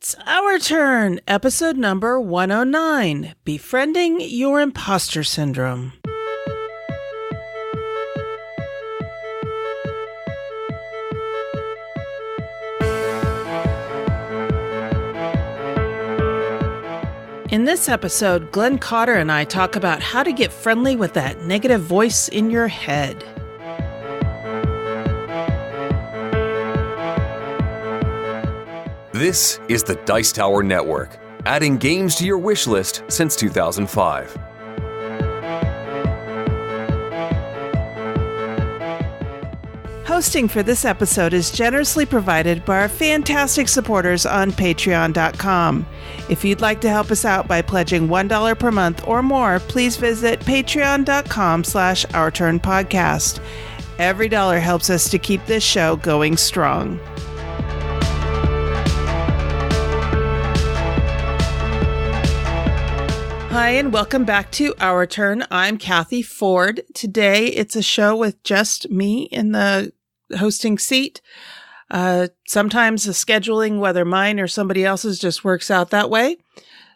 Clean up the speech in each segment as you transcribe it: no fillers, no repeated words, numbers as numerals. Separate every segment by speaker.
Speaker 1: It's our turn, episode number 109, Befriending Your Imposter Syndrome. In this episode, Glenn Cotter and I talk about how to get friendly with that negative voice in your head.
Speaker 2: This is the Dice Tower Network, adding games to your wish list since 2005.
Speaker 1: Hosting for this episode is generously provided by our fantastic supporters on Patreon.com. If you'd like to help us out by pledging $1 per month or more, please visit patreon.com/OurTurnPodcast. Every dollar helps us to keep this show going strong. Hi, and welcome back to Our Turn. I'm Cathy Ford. Today, it's a show with just me in the hosting seat. Sometimes the scheduling, whether mine or somebody else's, just works out that way.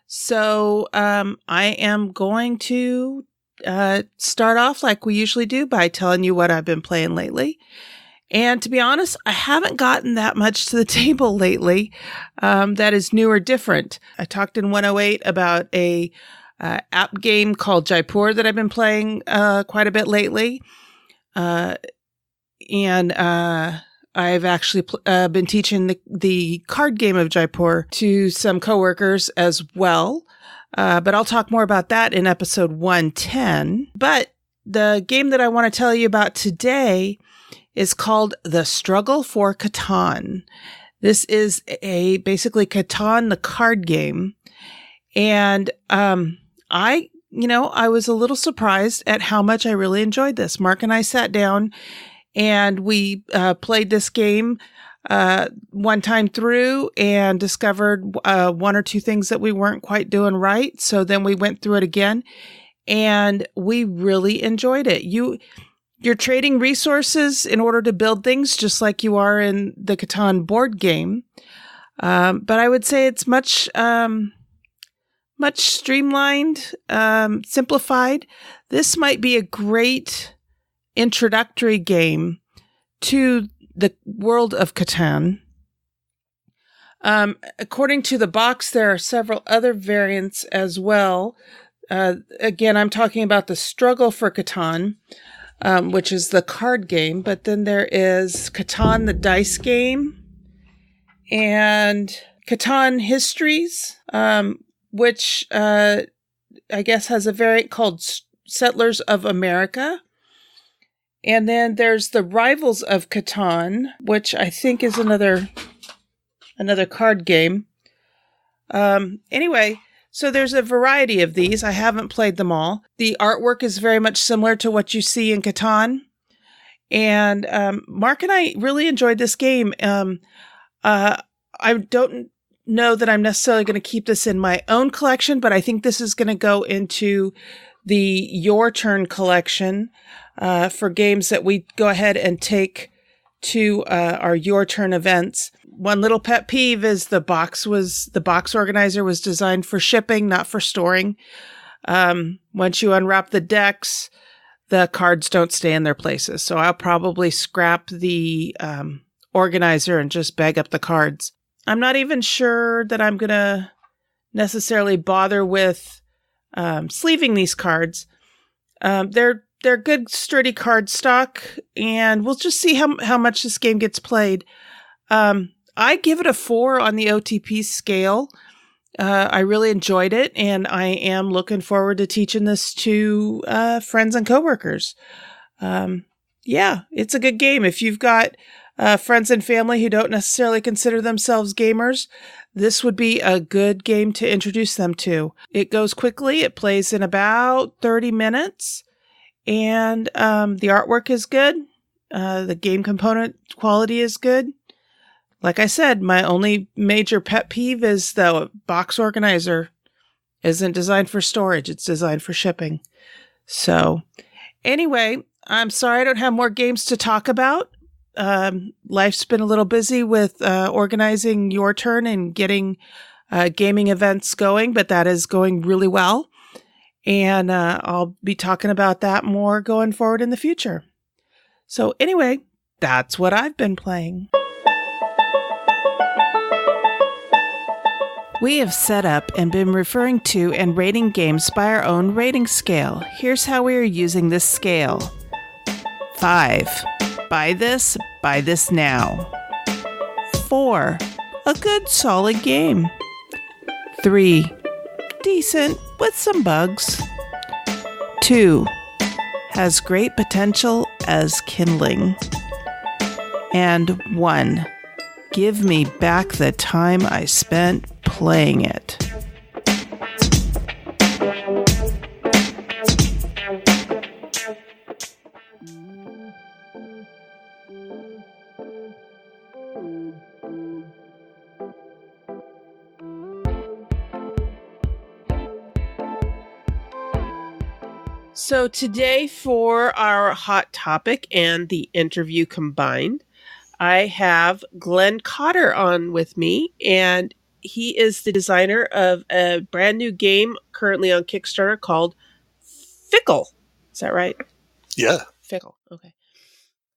Speaker 1: So I am going to start off like we usually do by telling you what I've been playing lately. And to be honest, I haven't gotten that much to the table lately that is new or different. I talked in 108 about a app game called Jaipur that I've been playing quite a bit lately. And I've actually been teaching the card game of Jaipur to some coworkers as well. But I'll talk more about that in episode 110. But the game that I want to tell you about today is called The Struggle for Catan. This is basically Catan, the card game. And I was a little surprised at how much I really enjoyed this. Mark and I sat down and we played this game one time through and discovered one or two things that we weren't quite doing right. So then we went through it again and we really enjoyed it. You're trading resources in order to build things just like you are in the Catan board game. But I would say it's much streamlined, simplified. This might be a great introductory game to the world of Catan. According to the box, there are several other variants as well. Again, I'm talking about the Struggle for Catan, which is the card game, but then there is Catan, the dice game, and Catan Histories, which I guess has a variant called Settlers of America. And then there's the Rivals of Catan, which I think is another card game. Anyway, so there's a variety of these. I haven't played them all. The artwork is very much similar to what you see in Catan. And Mark and I really enjoyed this game. I don't know that I'm necessarily going to keep this in my own collection, but I think this is going to go into the Your Turn collection for games that we go ahead and take to our Your Turn events. One little pet peeve is the box organizer was designed for shipping, not for storing. Once you unwrap the decks, the cards don't stay in their places. So I'll probably scrap the organizer and just bag up the cards. I'm not even sure that I'm going to necessarily bother with sleeving these cards. They're good, sturdy card stock, and we'll just see how much this game gets played. I give it a 4 on the OTP scale. I really enjoyed it, and I am looking forward to teaching this to friends and coworkers. Yeah, it's a good game. If you've got friends and family who don't necessarily consider themselves gamers, this would be a good game to introduce them to. It goes quickly. It plays in about 30 minutes. And the artwork is good. The game component quality is good. Like I said, my only major pet peeve is the box organizer isn't designed for storage. It's designed for shipping. So anyway, I'm sorry I don't have more games to talk about, Life's been a little busy with organizing your turn and getting gaming events going, but that is going really well. And I'll be talking about that more going forward in the future. So anyway, that's what I've been playing. We have set up and been referring to and rating games by our own rating scale. Here's how we are using this scale. 5. Buy this now. 4. A good solid game. 3. Decent with some bugs. 2. Has great potential as kindling. And 1. Give me back the time I spent playing it. So today for our hot topic and the interview combined, I have Glenn Cotter on with me, and he is the designer of a brand new game currently on Kickstarter called Fickle. Is that right?
Speaker 3: Yeah.
Speaker 1: Fickle. Okay.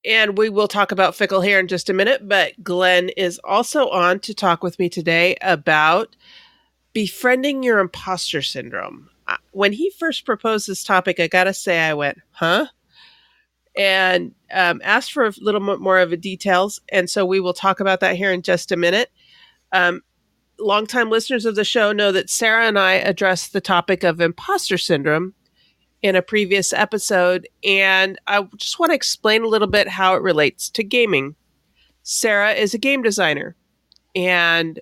Speaker 1: And we will talk about Fickle here in just a minute, but Glenn is also on to talk with me today about befriending your imposter syndrome. When he first proposed this topic, I gotta say I went, huh? And asked for a little more of the details. And so we will talk about that here in just a minute. Longtime listeners of the show know that Sarah and I addressed the topic of imposter syndrome in a previous episode. And I just want to explain a little bit how it relates to gaming. Sarah is a game designer, and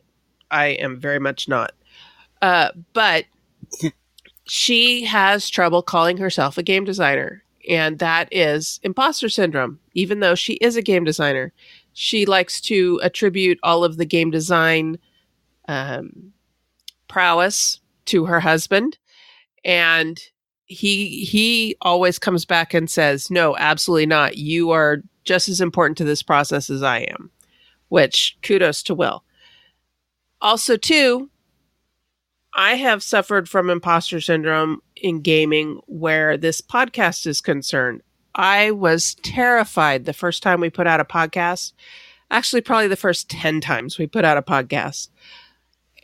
Speaker 1: I am very much not. But she has trouble calling herself a game designer. And that is imposter syndrome. Even though she is a game designer, she likes to attribute all of the game design prowess to her husband. And he always comes back and says, no, absolutely not. You are just as important to this process as I am, which kudos to Will. Also, too, I have suffered from imposter syndrome in gaming where this podcast is concerned. I was terrified the first time we put out a podcast. Actually, probably the first 10 times we put out a podcast.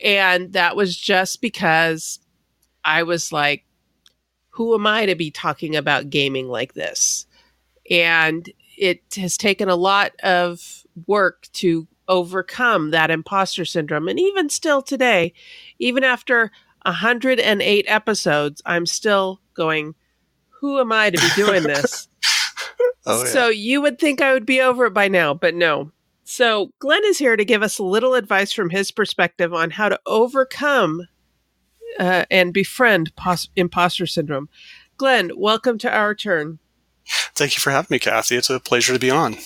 Speaker 1: And that was just because I was like, who am I to be talking about gaming like this? And it has taken a lot of work to overcome that imposter syndrome. And even still today, even after 108 episodes, I'm still going, who am I to be doing this?
Speaker 3: Oh, yeah.
Speaker 1: So you would think I would be over it by now, but no. So Glenn is here to give us a little advice from his perspective on how to overcome and befriend imposter syndrome. Glenn, welcome to our turn.
Speaker 3: Thank you for having me, Cathy. It's a pleasure to be on.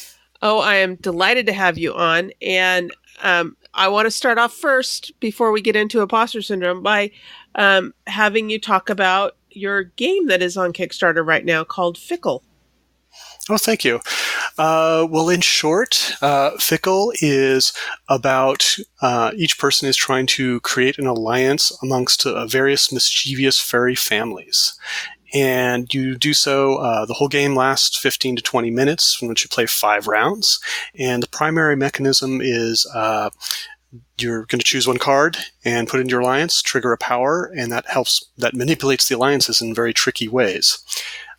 Speaker 1: Oh, I am delighted to have you on. And I want to start off first, before we get into imposter syndrome, by having you talk about your game that is on Kickstarter right now called Fickle.
Speaker 3: Oh, thank you. Well, in short, Fickle is about each person is trying to create an alliance amongst various mischievous fairy families. And you do so, the whole game lasts 15 to 20 minutes, from which you play 5 rounds. And the primary mechanism is you're going to choose one card and put it in your alliance, trigger a power, and that manipulates the alliances in very tricky ways.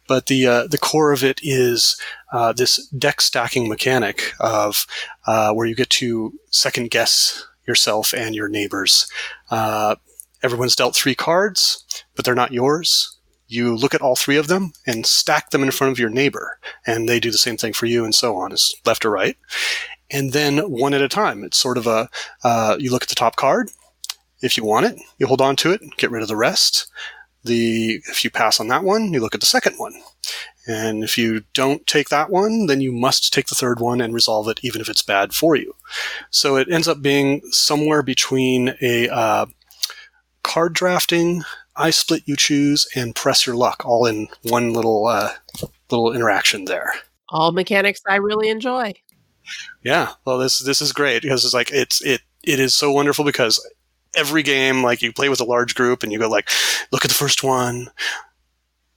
Speaker 3: But the core of it is this deck stacking mechanic of where you get to second guess yourself and your neighbors. Everyone's dealt 3 cards, but they're not yours. You look at all 3 of them and stack them in front of your neighbor, and they do the same thing for you, and so on, as left or right. And then one at a time. It's sort of you look at the top card. If you want it, you hold on to it, get rid of the rest. If you pass on that one, you look at the second one. And if you don't take that one, then you must take the third one and resolve it, even if it's bad for you. So it ends up being somewhere between a card drafting, I split you choose, and press your luck, all in one little interaction there.
Speaker 1: All mechanics I really enjoy.
Speaker 3: Yeah. Well, this is great because it's like it is so wonderful because every game, like you play with a large group and you go like, look at the first one.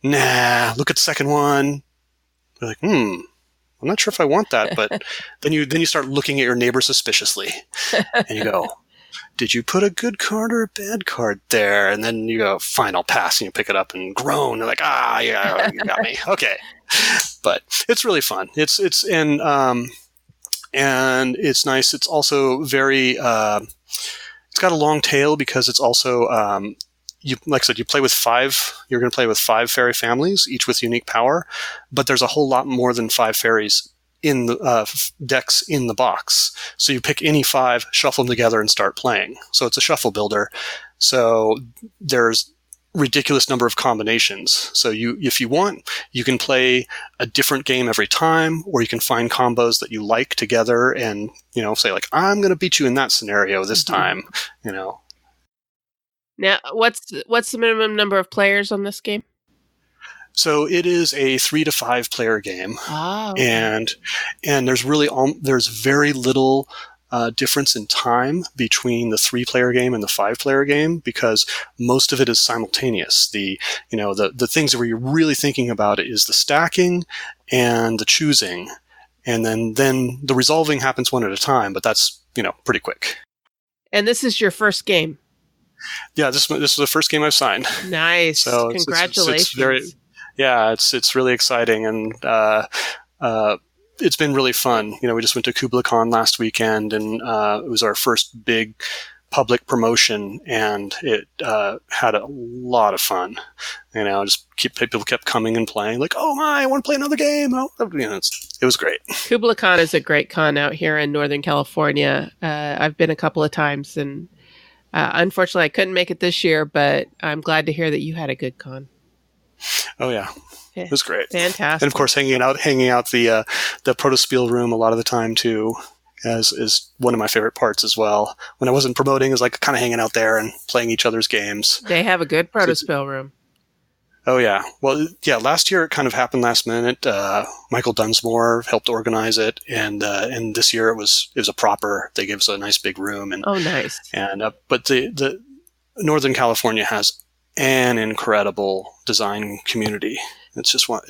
Speaker 3: Nah. Look at the second one. You're like, I'm not sure if I want that, but then you start looking at your neighbor suspiciously, and you go, did you put a good card or a bad card there? And then you go, fine, I'll pass, and you pick it up and groan. You're like, yeah, you got me. Okay, but it's really fun. And it's nice. It's also very. It's got a long tail because it's also. Like I said, you play with five. You're going to play with 5 fairy families, each with unique power. But there's a whole lot more than 5 fairies in the decks in the box. So you pick any 5, shuffle them together, and start playing. So it's a shuffle builder. So there's ridiculous number of combinations. So if you want, you can play a different game every time, or you can find combos that you like together, and say like, I'm going to beat you in that scenario this time.
Speaker 1: Now, what's the minimum number of players on this game?
Speaker 3: So it is a 3 to 5 player game, and there's very little difference in time between the 3 player game and the 5 player game because most of it is simultaneous. The things where you're really thinking about it is the stacking and the choosing, and then the resolving happens one at a time. But that's pretty quick. And
Speaker 1: this is your first game.
Speaker 3: Yeah, this is the first game I've signed.
Speaker 1: Nice. So congratulations.
Speaker 3: It's really exciting, and it's been really fun. We just went to Kubla Khan last weekend, and it was our first big public promotion, and it had a lot of fun. People kept coming and playing, like, oh my, I want to play another game. It was great.
Speaker 1: Kubla Khan is a great con out here in Northern California. I've been a couple of times, and unfortunately, I couldn't make it this year, but I'm glad to hear that you had a good con.
Speaker 3: Oh yeah, it was great,
Speaker 1: fantastic,
Speaker 3: and of course, hanging out the Protospiel room a lot of the time too, is one of my favorite parts as well. When I wasn't promoting, it was like kind of hanging out there and playing each other's games.
Speaker 1: They have a good Protospiel room.
Speaker 3: Oh yeah, well yeah. Last year it kind of happened last minute. Michael Dunsmore helped organize it, and this year it was a proper. They gave us a nice big room, and
Speaker 1: nice.
Speaker 3: And but the Northern California has an incredible design community. It's a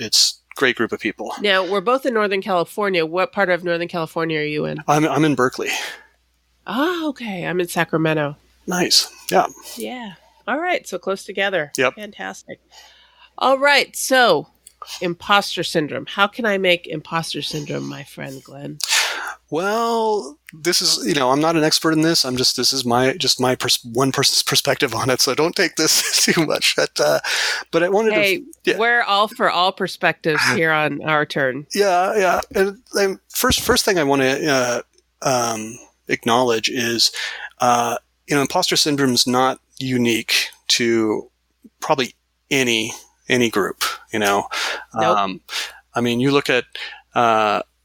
Speaker 3: great group of people.
Speaker 1: Now we're both in Northern California. What part of Northern California are you in?
Speaker 3: I'm in Berkeley.
Speaker 1: Oh, okay. I'm in Sacramento.
Speaker 3: Nice. Yeah.
Speaker 1: Yeah. All right. So close together.
Speaker 3: Yep.
Speaker 1: Fantastic. All right, so imposter syndrome. How can I make imposter syndrome, my friend Glenn?
Speaker 3: Well, this is, I'm not an expert in this. This is my one person's perspective on it. So don't take this too much. But I wanted
Speaker 1: we're all for all perspectives here on our turn.
Speaker 3: Yeah. And first thing I want to acknowledge is, imposter syndrome is not unique to probably any group,
Speaker 1: Nope.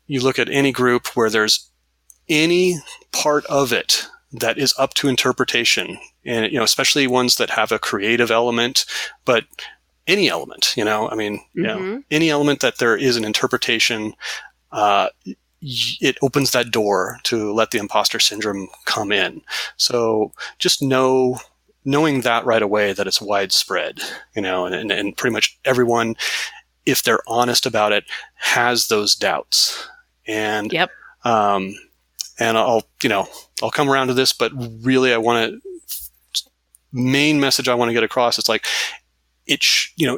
Speaker 3: You look at any group where there's any part of it that is up to interpretation, and especially ones that have a creative element, but any element, any element that there is an interpretation, it opens that door to let the imposter syndrome come in. So just knowing that right away, that it's widespread, and pretty much everyone, if they're honest about it, has those doubts. And,
Speaker 1: yep.
Speaker 3: And I'll come around to this, but really main message I want to get across, it's like,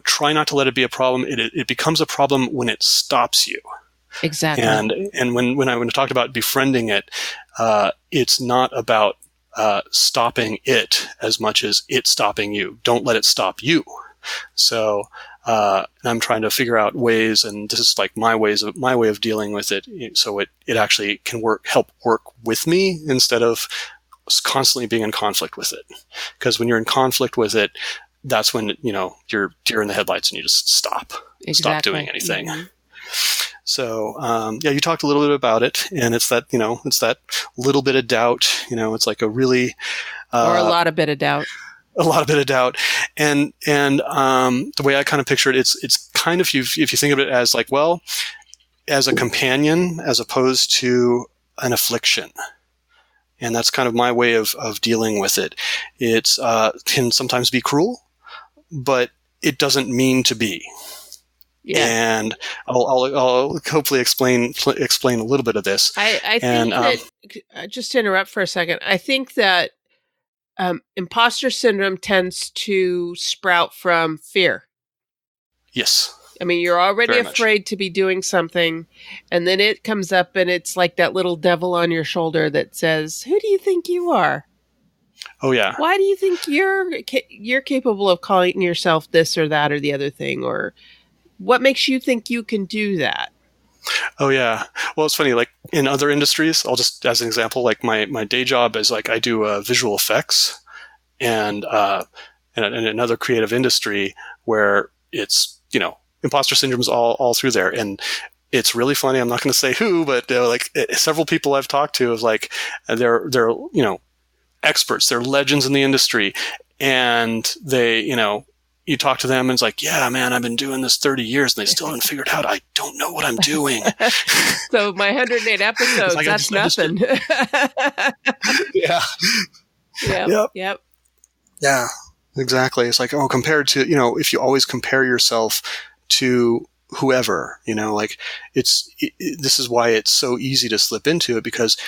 Speaker 3: try not to let it be a problem. It becomes a problem when it stops you.
Speaker 1: Exactly.
Speaker 3: And when I talked about befriending it, it's not about stopping it as much as it stopping you. Don't let it stop you. So I'm trying to figure out ways, and this is like my way of dealing with it, so it actually can help work with me instead of constantly being in conflict with it. Because when you're in conflict with it, that's when you're deer in the headlights and you just stop doing anything. Mm-hmm. So, you talked a little bit about it, and it's that little bit of doubt, it's like a really,
Speaker 1: or a lot of bit of doubt.
Speaker 3: A lot of bit of doubt. And the way I kind of picture it, it's kind of, if you think of it as like, well, as a companion as opposed to an affliction. And that's kind of my way of dealing with it. It's can sometimes be cruel, but it doesn't mean to be.
Speaker 1: Yeah.
Speaker 3: And I'll hopefully explain a little bit of this.
Speaker 1: I think that, just to interrupt for a second, I think that imposter syndrome tends to sprout from fear.
Speaker 3: Yes.
Speaker 1: I mean, you're already afraid to be doing something, and then it comes up and it's like that little devil on your shoulder that says, who do you think you are?
Speaker 3: Oh, yeah.
Speaker 1: Why do you think you're capable of calling yourself this or that or the other thing? Or what makes you think you can do that?
Speaker 3: Oh, yeah. Well, it's funny, like in other industries, I'll just, as an example, like my day job is like I do visual effects and in another creative industry where it's, imposter syndrome is all through there. And it's really funny. I'm not going to say who, but several people I've talked to is like, they're experts, they're legends in the industry. And they, you talk to them and it's like, yeah, man, I've been doing this 30 years and they still haven't figured out. I don't know what I'm doing.
Speaker 1: So my 108 episodes, like, that's nothing.
Speaker 3: Yeah.
Speaker 1: Yep.
Speaker 3: Yeah, exactly. It's like, compared to, if you always compare yourself to whoever, like this is why it's so easy to slip into it because,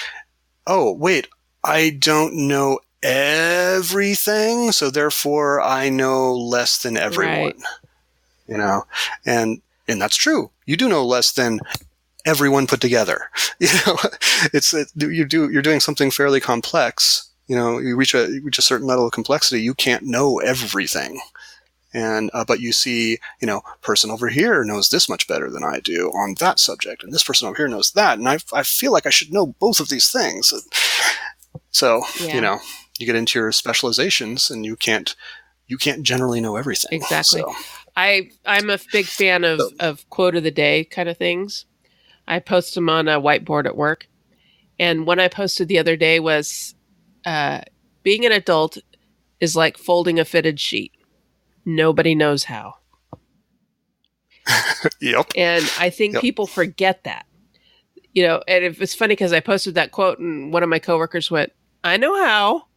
Speaker 3: oh, wait, I don't know everything, so therefore I know less than everyone. Right. And that's true. You do know less than everyone put together. You're doing something fairly complex. You reach a certain level of complexity, you can't know everything. And but you see, person over here knows this much better than I do on that subject, and this person over here knows that, and I feel like I should know both of these things. So, you get into your specializations and you can't generally know everything.
Speaker 1: Exactly.
Speaker 3: So.
Speaker 1: I'm a big fan of quote of the day kind of things. I post them on a whiteboard at work. And one I posted the other day was, being an adult is like folding a fitted sheet. Nobody knows how.
Speaker 3: Yep.
Speaker 1: And I think people forget that. And it's funny because I posted that quote and one of my coworkers went, I know how.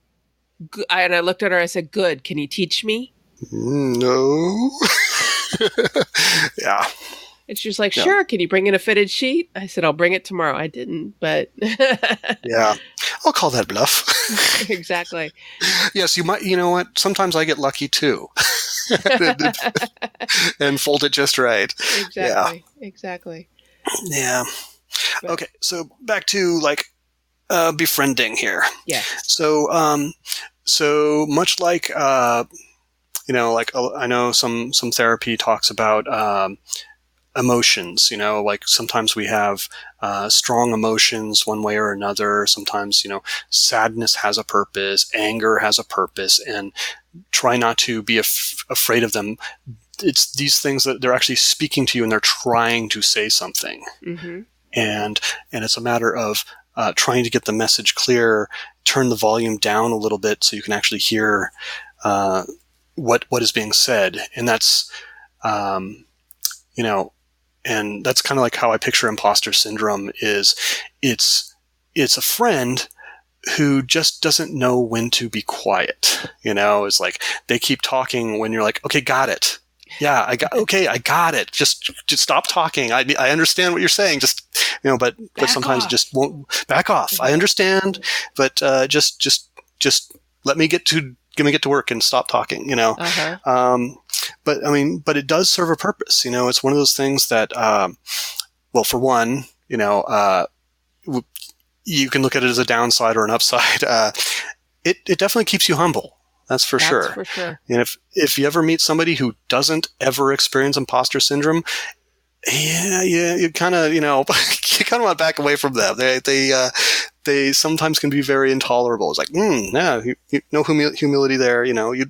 Speaker 1: And I looked at her, I said, good. Can you teach me?
Speaker 3: No. Yeah.
Speaker 1: And she was like, sure. Can you bring in a fitted sheet? I said, I'll bring it tomorrow. I didn't, but.
Speaker 3: Yeah. I'll call that bluff.
Speaker 1: Exactly.
Speaker 3: Yes, you might. You know what? Sometimes I get lucky too. And fold it just right.
Speaker 1: Exactly.
Speaker 3: Yeah. Okay. So back to befriending here.
Speaker 1: Yeah.
Speaker 3: So much like, I know some therapy talks about, emotions, like sometimes we have, strong emotions one way or another. Sometimes, sadness has a purpose, anger has a purpose, and try not to be afraid of them. It's these things that they're actually speaking to you and they're trying to say something. Mm-hmm. And it's a matter of, trying to get the message clear, turn the volume down a little bit so you can actually hear what is being said. And that's, and that's kind of like how I picture imposter syndrome is it's a friend who just doesn't know when to be quiet. It's like they keep talking when you're like, okay, got it. Yeah, I got it. Just stop talking. I understand what you're saying. Just, but sometimes it just won't back off. I understand, but just let me get to work and stop talking. But it does serve a purpose. It's one of those things that, well, for one, you can look at it as a downside or an upside. It definitely keeps you humble. That's for sure. And if you ever meet somebody who doesn't ever experience imposter syndrome, you kind of, you kind of want to back away from them. They sometimes can be very intolerable. It's like, no humility there. You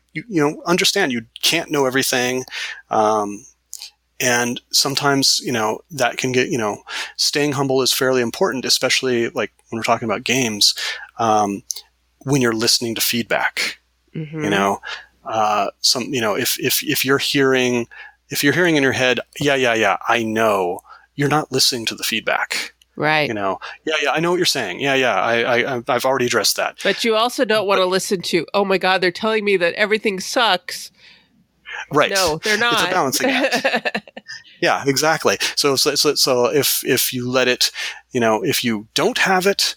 Speaker 3: understand you can't know everything. And sometimes, that can get, staying humble is fairly important, especially like when we're talking about games, when you're listening to feedback. Mm-hmm. If you're hearing in your head, yeah, I know, you're not listening to the feedback.
Speaker 1: Right.
Speaker 3: Yeah, I know what you're saying. Yeah, I've already addressed that.
Speaker 1: But you also don't want to listen to, oh my God, they're telling me that everything sucks.
Speaker 3: Right.
Speaker 1: No, they're not.
Speaker 3: It's a balancing act. Yeah, exactly. So if you let it, if you don't have it,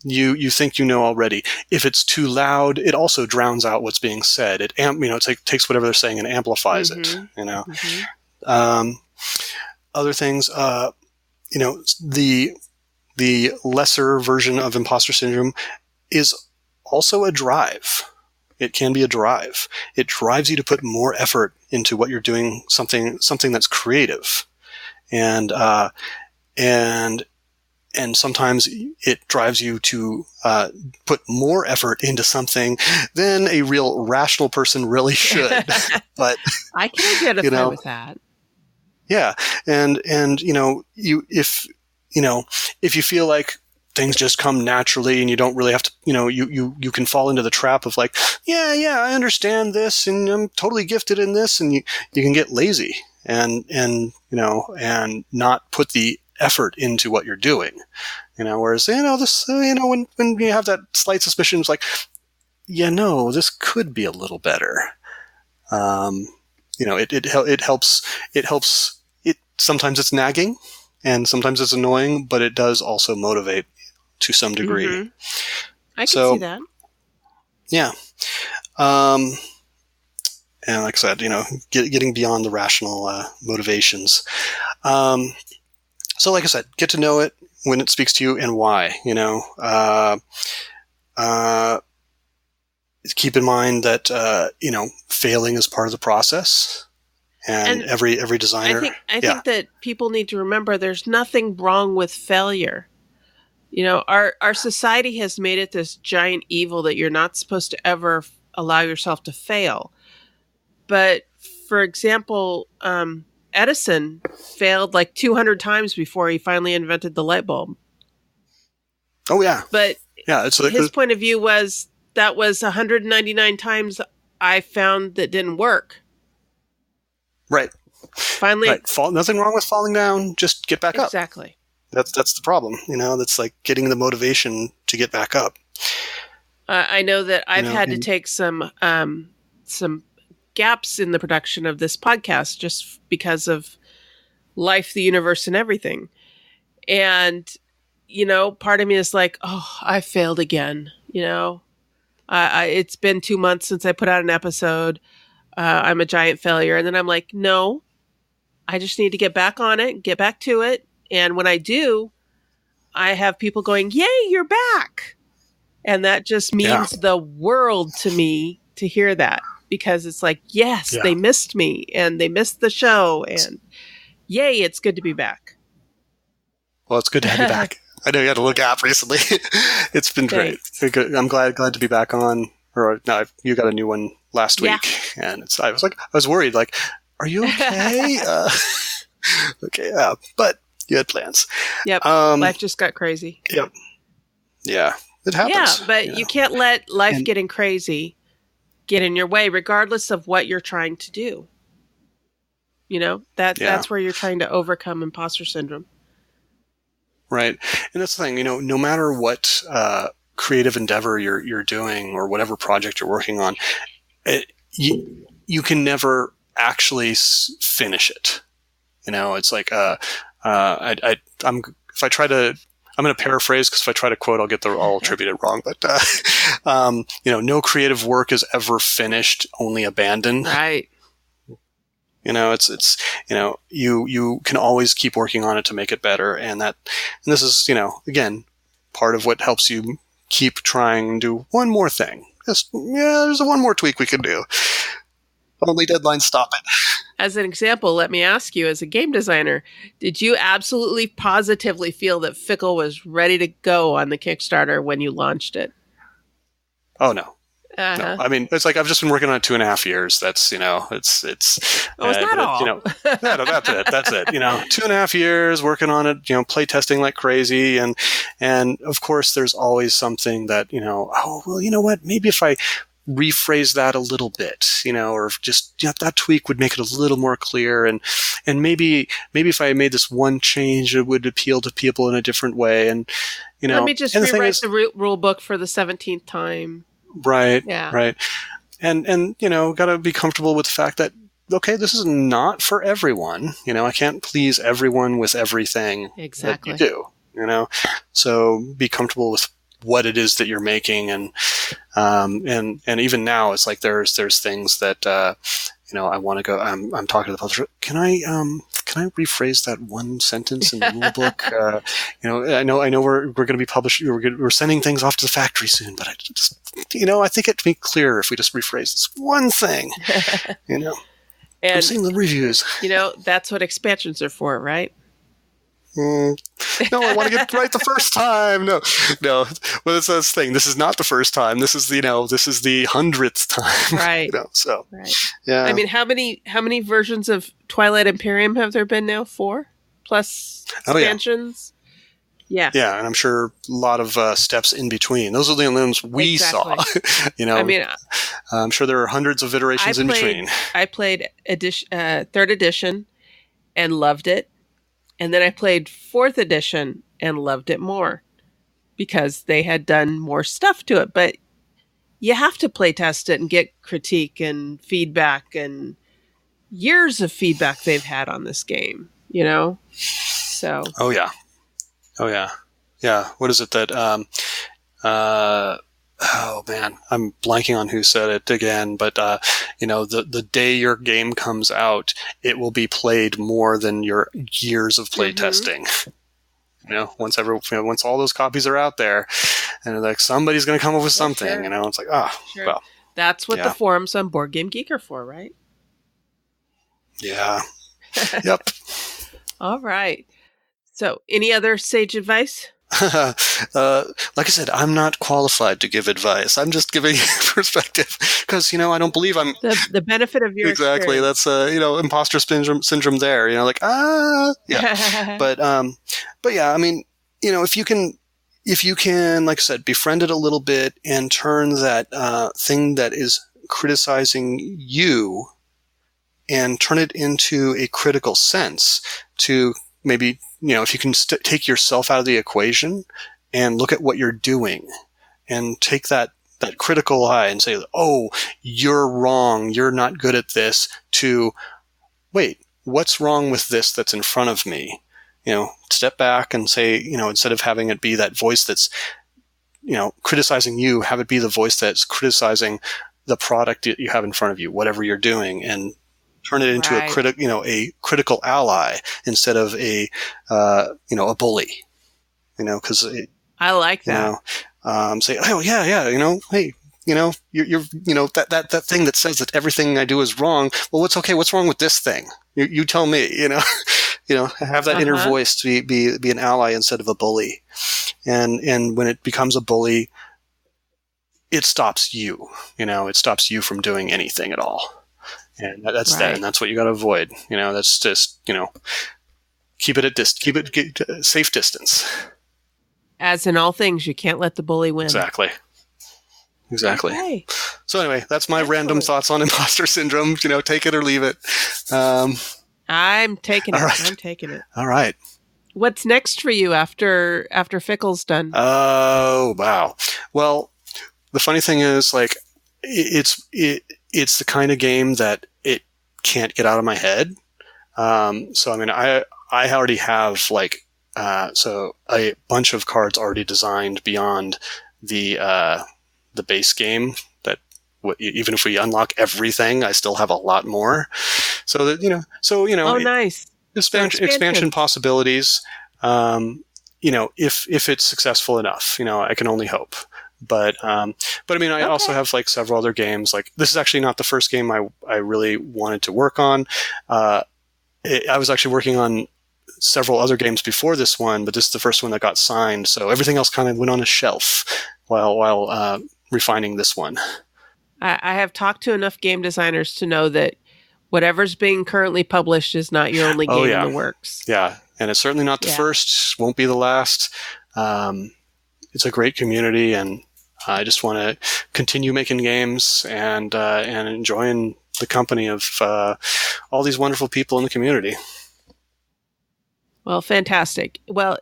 Speaker 3: you think already. If it's too loud, it also drowns out what's being said. It takes whatever they're saying and amplifies it. Other things, the lesser version of imposter syndrome is also a drive. It can be a drive. It drives you to put more effort into what you're doing, something that's creative, and sometimes it drives you to put more effort into something than a real rational person really should. But
Speaker 1: I can identify with that.
Speaker 3: Yeah, and if you feel like things just come naturally and you don't really have to, you can fall into the trap of like, I understand this and I'm totally gifted in this, and you can get lazy and not put the effort into what you're doing, whereas, when you have that slight suspicion, it's like, this could be a little better. It helps. Sometimes it's nagging and sometimes it's annoying, but it does also motivate to some degree.
Speaker 1: Mm-hmm. I can see that.
Speaker 3: Yeah. And like I said, getting beyond the rational motivations. So like I said, get to know it when it speaks to you and why, keep in mind that, failing is part of the process. And every designer.
Speaker 1: I think that people need to remember there's nothing wrong with failure. Our society has made it this giant evil that you're not supposed to ever allow yourself to fail. But for example, Edison failed like 200 times before he finally invented the light bulb.
Speaker 3: Oh yeah.
Speaker 1: But
Speaker 3: it's
Speaker 1: his point of view was that was 199 times I found that didn't work.
Speaker 3: Right.
Speaker 1: Finally,
Speaker 3: nothing wrong with falling down. Just get back up.
Speaker 1: Exactly.
Speaker 3: That's the problem. That's like getting the motivation to get back up.
Speaker 1: I know that I've had to take some gaps in the production of this podcast just because of life, the universe, and everything. And part of me is like, oh, I failed again. It's been 2 months since I put out an episode. I'm a giant failure. And then I'm like, no, I just need to get back on it, get back to it. And when I do, I have people going, yay, you're back. And that just means the world to me to hear that, because it's like, yes, they missed me and they missed the show. And yay, it's good to be back.
Speaker 3: Well, it's good to have you back. I know you had a little gap recently. It's been great. I'm glad to be back on. Or no, you got a new one last week, and I was worried, like, are you okay? Okay, but you had plans.
Speaker 1: Yep. Life just got crazy.
Speaker 3: Yep. Yeah, it happens.
Speaker 1: Yeah, but you can't let life getting crazy get in your way, regardless of what you're trying to do. That's where you're trying to overcome imposter syndrome.
Speaker 3: Right, and that's the thing. No matter what creative endeavor you're doing or whatever project you're working on, you can never actually finish it. It's like I'm going to paraphrase, because if I try to quote, I'll attribute it wrong. But no creative work is ever finished, only abandoned.
Speaker 1: Right.
Speaker 3: It's you can always keep working on it to make it better, and this is again part of what helps you keep trying and do one more thing. There's one more tweak we can do. Only deadlines stop it.
Speaker 1: As an example, let me ask you, as a game designer, did you absolutely positively feel that Fickle was ready to go on the Kickstarter when you launched it?
Speaker 3: Oh, no. No, I mean, it's like I've just been working on it 2.5 years. That's, it's.
Speaker 1: Oh, is that all?
Speaker 3: No, that's it. That's it. 2.5 years working on it. Play testing like crazy, and of course, there's always something that oh, well, you know what? Maybe if I rephrase that a little bit, or just that tweak would make it a little more clear. And maybe if I made this one change, it would appeal to people in a different way. And,
Speaker 4: let me just rewrite the rule book for the 17th time.
Speaker 3: Right.
Speaker 4: Yeah.
Speaker 3: Right. And, got to be comfortable with the fact that, okay, this is not for everyone. I can't please everyone with everything
Speaker 4: exactly.
Speaker 3: that you do, so be comfortable with what it is that you're making. And even now it's like, there's things that, I want to go, I'm talking to the publisher. Can I rephrase that one sentence in the rule book? I know we're going to be publishing, we're sending things off to the factory soon, but I just, I think it'd be clearer if we just rephrase this one thing, And I'm seeing the reviews.
Speaker 4: That's what expansions are for, right?
Speaker 3: No, I want to get it right the first time. No. Well, it's this thing. This is not the first time. This is the 100th time.
Speaker 4: Right.
Speaker 3: So.
Speaker 4: Right.
Speaker 3: Yeah.
Speaker 4: I mean, how many versions of Twilight Imperium have there been now? 4 plus expansions. Yeah.
Speaker 3: Yeah, and I'm sure a lot of steps in between. Those are the only ones we saw.
Speaker 4: I mean,
Speaker 3: I'm sure there are hundreds of iterations in between.
Speaker 4: I played 3rd edition and loved it. And then I played 4th edition and loved it more because they had done more stuff to it. But you have to play test it and get critique and feedback, and years of feedback they've had on this game, So.
Speaker 3: Oh yeah. Yeah. What is it that? Oh man, I'm blanking on who said it again, but the day your game comes out, it will be played more than your years of play testing. Once all those copies are out there, and like somebody's going to come up with something,
Speaker 4: sure.
Speaker 3: It's like,
Speaker 4: Sure.
Speaker 3: Well,
Speaker 4: that's what the forums on Board Game Geek are for, right?
Speaker 3: Yeah. Yep.
Speaker 4: All right. So, any other sage advice?
Speaker 3: Like I said, I'm not qualified to give advice. I'm just giving perspective because, I don't believe I'm
Speaker 4: the benefit of your
Speaker 3: exactly.
Speaker 4: experience.
Speaker 3: That's imposter syndrome there. Yeah. But yeah, I mean, if you can, like I said, befriend it a little bit and turn that thing that is criticizing you and turn it into a critical sense to maybe, if you can take yourself out of the equation and look at what you're doing and take that critical eye and say, oh, you're wrong, you're not good at this, to, wait, what's wrong with this that's in front of me? Step back and say, instead of having it be that voice that's, criticizing you, have it be the voice that's criticizing the product that you have in front of you, whatever you're doing, and turn it into a critical ally instead of a bully, because
Speaker 4: I like that.
Speaker 3: Say, oh yeah, hey, you're that thing that says that everything I do is wrong. Well, what's wrong with this thing? You tell me, have that inner voice to be an ally instead of a bully. And when it becomes a bully, it stops you, it stops you from doing anything at all. And that's that, and that's what you got to avoid. That's just, keep it safe distance.
Speaker 4: As in all things, you can't let the bully win.
Speaker 3: Exactly.
Speaker 4: Okay.
Speaker 3: So anyway, that's my random thoughts on imposter syndrome. Take it or leave it.
Speaker 4: I'm taking it.
Speaker 3: Right.
Speaker 4: I'm taking it.
Speaker 3: All right.
Speaker 4: What's next for you after Fickle's done?
Speaker 3: Oh, wow. Well, the funny thing is, like, it's the kind of game that it can't get out of my head. So I mean, I already have so a bunch of cards already designed beyond the base game. That even if we unlock everything, I still have a lot more. So that
Speaker 4: Oh, nice.
Speaker 3: Expansion possibilities. If it's successful enough, I can only hope. But I mean, I also have several other games. Like, this is actually not the first game I really wanted to work on. I was actually working on several other games before this one, but this is the first one that got signed. So everything else kind of went on a shelf while refining this one.
Speaker 4: I have talked to enough game designers to know that whatever's being currently published is not your only game in the works.
Speaker 3: Yeah, and it's certainly not the first. Won't be the last. It's a great community, and I just want to continue making games and enjoying the company of all these wonderful people in the community.
Speaker 4: Well, fantastic. Well,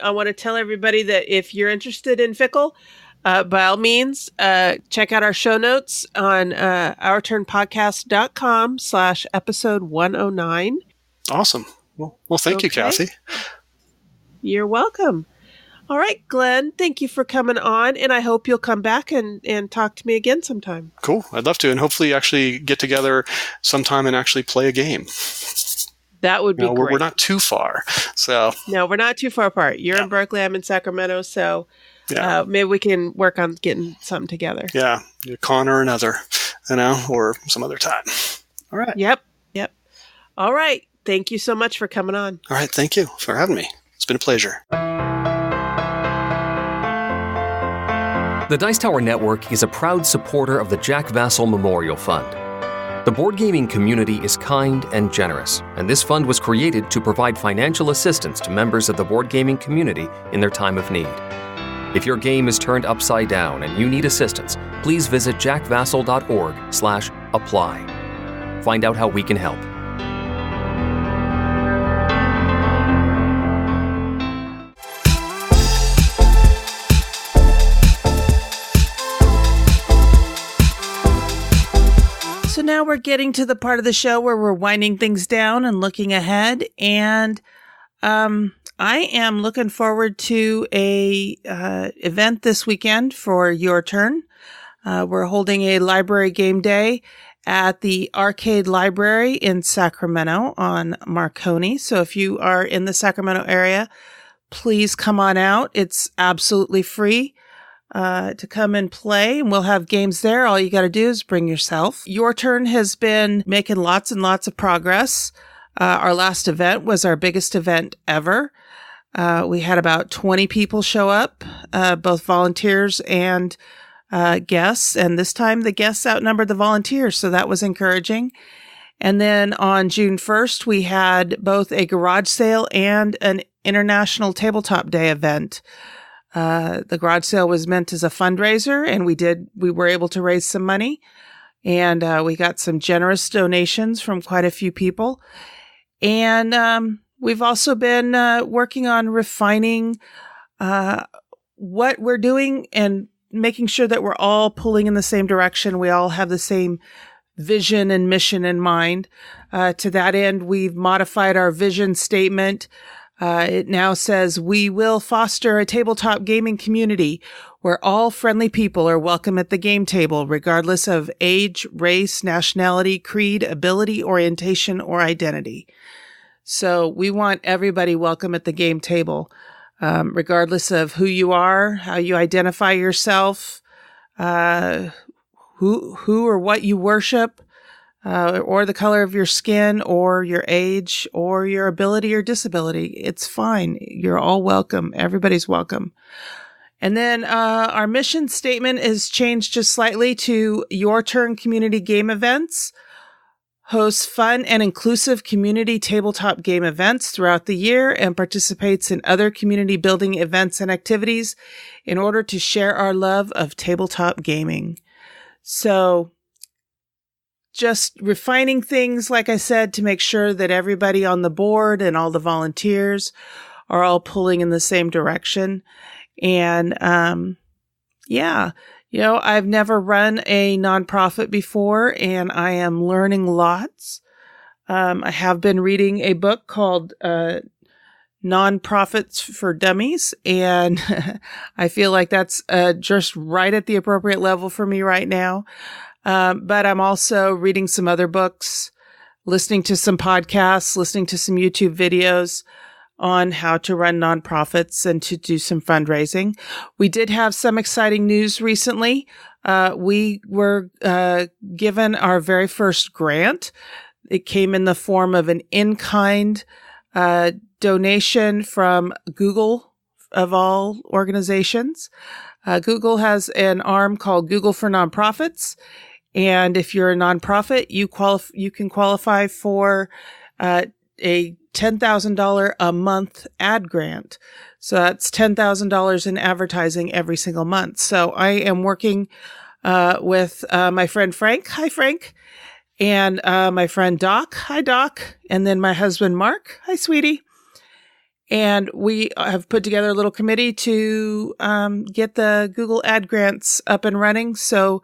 Speaker 4: I want to tell everybody that if you're interested in Fickle, by all means, check out our show notes on ourturnpodcast.com/episode 109.
Speaker 3: Awesome. Well, thank you, Cathy.
Speaker 4: You're welcome. All right, Glenn, thank you for coming on, and I hope you'll come back and talk to me again sometime.
Speaker 3: Cool. I'd love to, and hopefully actually get together sometime and actually play a game.
Speaker 4: That would be great.
Speaker 3: We're not too far. So
Speaker 4: no, we're not too far apart. You're in Berkeley, I'm in Sacramento, so maybe we can work on getting something together.
Speaker 3: Yeah, a con or another, or some other time. All right.
Speaker 4: Yep. All right. Thank you so much for coming on.
Speaker 3: All right. Thank you for having me. It's been a pleasure.
Speaker 2: The Dice Tower Network is a proud supporter of the Jack Vassal Memorial Fund. The board gaming community is kind and generous, and this fund was created to provide financial assistance to members of the board gaming community in their time of need. If your game is turned upside down and you need assistance, please visit jackvassal.org/apply. Find out how we can help.
Speaker 1: So now we're getting to the part of the show where we're winding things down and looking ahead. And I am looking forward to a event this weekend for Your Turn. We're holding a library game day at the Arcade Library in Sacramento on Marconi. So if you are in the Sacramento area, please come on out. It's absolutely free to come and play, and we'll have games there. All you got to do is bring yourself. Your Turn has been making lots and lots of progress. Our last event was our biggest event ever. We had about 20 people show up, both volunteers and guests. And this time the guests outnumbered the volunteers, so that was encouraging. And then on June 1st, we had both a garage sale and an International Tabletop Day event. The garage sale was meant as a fundraiser, and we were able to raise some money, and we got some generous donations from quite a few people. And we've also been working on refining what we're doing and making sure that we're all pulling in the same direction. We all have the same vision and mission in mind. To that end, we've modified our vision statement. It now says, "We will foster a tabletop gaming community where all friendly people are welcome at the game table, regardless of age, race, nationality, creed, ability, orientation, or identity." So we want everybody welcome at the game table, regardless of who you are, how you identify yourself, who or what you worship, or the color of your skin, or your age, or your ability or disability. It's fine. You're all welcome. Everybody's welcome. And then our mission statement is changed just slightly to Your Turn community game events. Hosts fun and inclusive community tabletop game events throughout the year and participates in other community building events and activities in order to share our love of tabletop gaming. So just refining things, like I said, to make sure that everybody on the board and all the volunteers are all pulling in the same direction. And, I've never run a nonprofit before, and I am learning lots. I have been reading a book called Nonprofits for Dummies, and I feel like that's just right at the appropriate level for me right now. But I'm also reading some other books, listening to some podcasts, listening to some YouTube videos on how to run nonprofits and to do some fundraising. We did have some exciting news recently. We were given our very first grant. It came in the form of an in-kind donation from Google, of all organizations. Google has an arm called Google for Nonprofits. And if you're a nonprofit, you can qualify for a $10,000 a month ad grant. So that's $10,000 in advertising every single month. So I am working with my friend Frank. Hi, Frank. And my friend Doc. Hi, Doc. And then my husband Mark. Hi, sweetie. And we have put together a little committee to get the Google ad grants up and running. So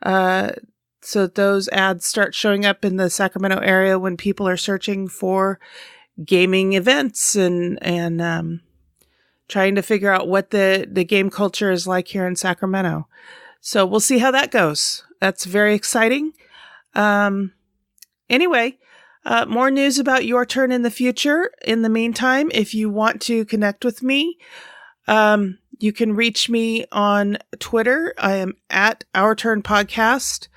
Speaker 1: those ads start showing up in the Sacramento area when people are searching for gaming events and trying to figure out what the game culture is like here in Sacramento. So we'll see how that goes. That's very exciting. Anyway, more news about Your Turn in the future. In the meantime, if you want to connect with me, you can reach me on Twitter. I am at Our Turn Podcast.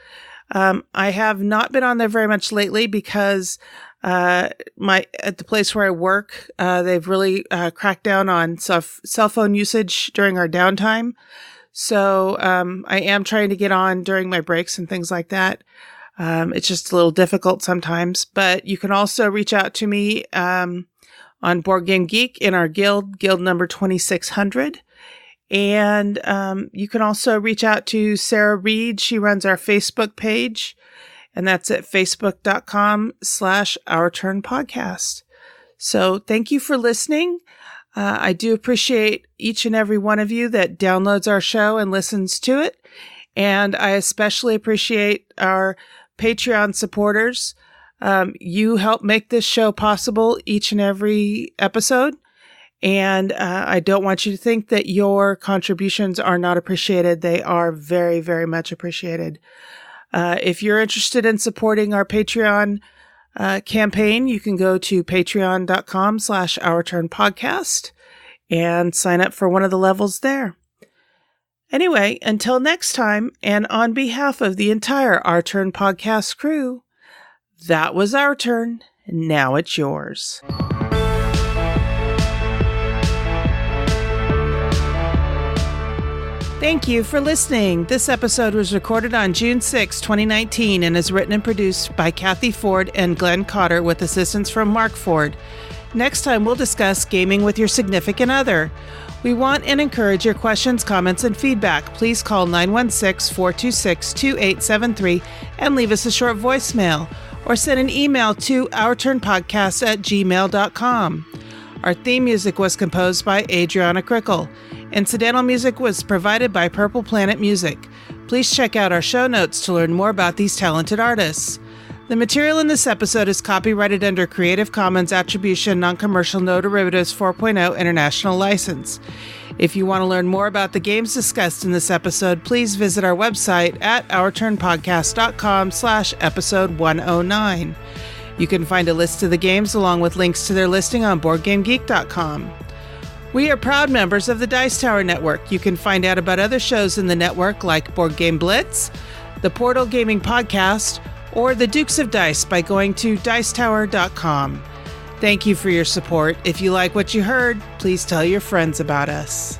Speaker 1: I have not been on there very much lately because at the place where I work, they've really cracked down on cell phone usage during our downtime. So I am trying to get on during my breaks and things like that. It's just a little difficult sometimes, but you can also reach out to me on Board Game Geek in our guild number 2600. And you can also reach out to Sarah Reed. She runs our Facebook page, and that's at facebook.com/OurTurnPodcast. So thank you for listening. I do appreciate each and every one of you that downloads our show and listens to it. And I especially appreciate our Patreon supporters. You help make this show possible each and every episode. And I don't want you to think that your contributions are not appreciated. They are very, very much appreciated. If you're interested in supporting our Patreon campaign, you can go to patreon.com/OurTurnPodcast and sign up for one of the levels there. Anyway, until next time, and on behalf of the entire Our Turn Podcast crew, that was our turn, and now it's yours. Thank you for listening. This episode was recorded on June 6, 2019, and is written and produced by Cathy Ford and Glenn Cotter with assistance from Mark Ford. Next time, we'll discuss gaming with your significant other. We want and encourage your questions, comments, and feedback. Please call 916-426-2873 and leave us a short voicemail, or send an email to ourturnpodcast@gmail.com. Our theme music was composed by Adriana Crickle. Incidental music was provided by Purple Planet Music. Please check out our show notes to learn more about these talented artists. The material in this episode is copyrighted under Creative Commons Attribution Non-Commercial No Derivatives 4.0 International License. If you want to learn more about the games discussed in this episode, please visit our website at ourturnpodcast.com/episode 109. You can find a list of the games along with links to their listing on BoardGameGeek.com. We are proud members of the Dice Tower Network. You can find out about other shows in the network like Board Game Blitz, the Portal Gaming Podcast, or the Dukes of Dice by going to Dicetower.com. Thank you for your support. If you like what you heard, please tell your friends about us.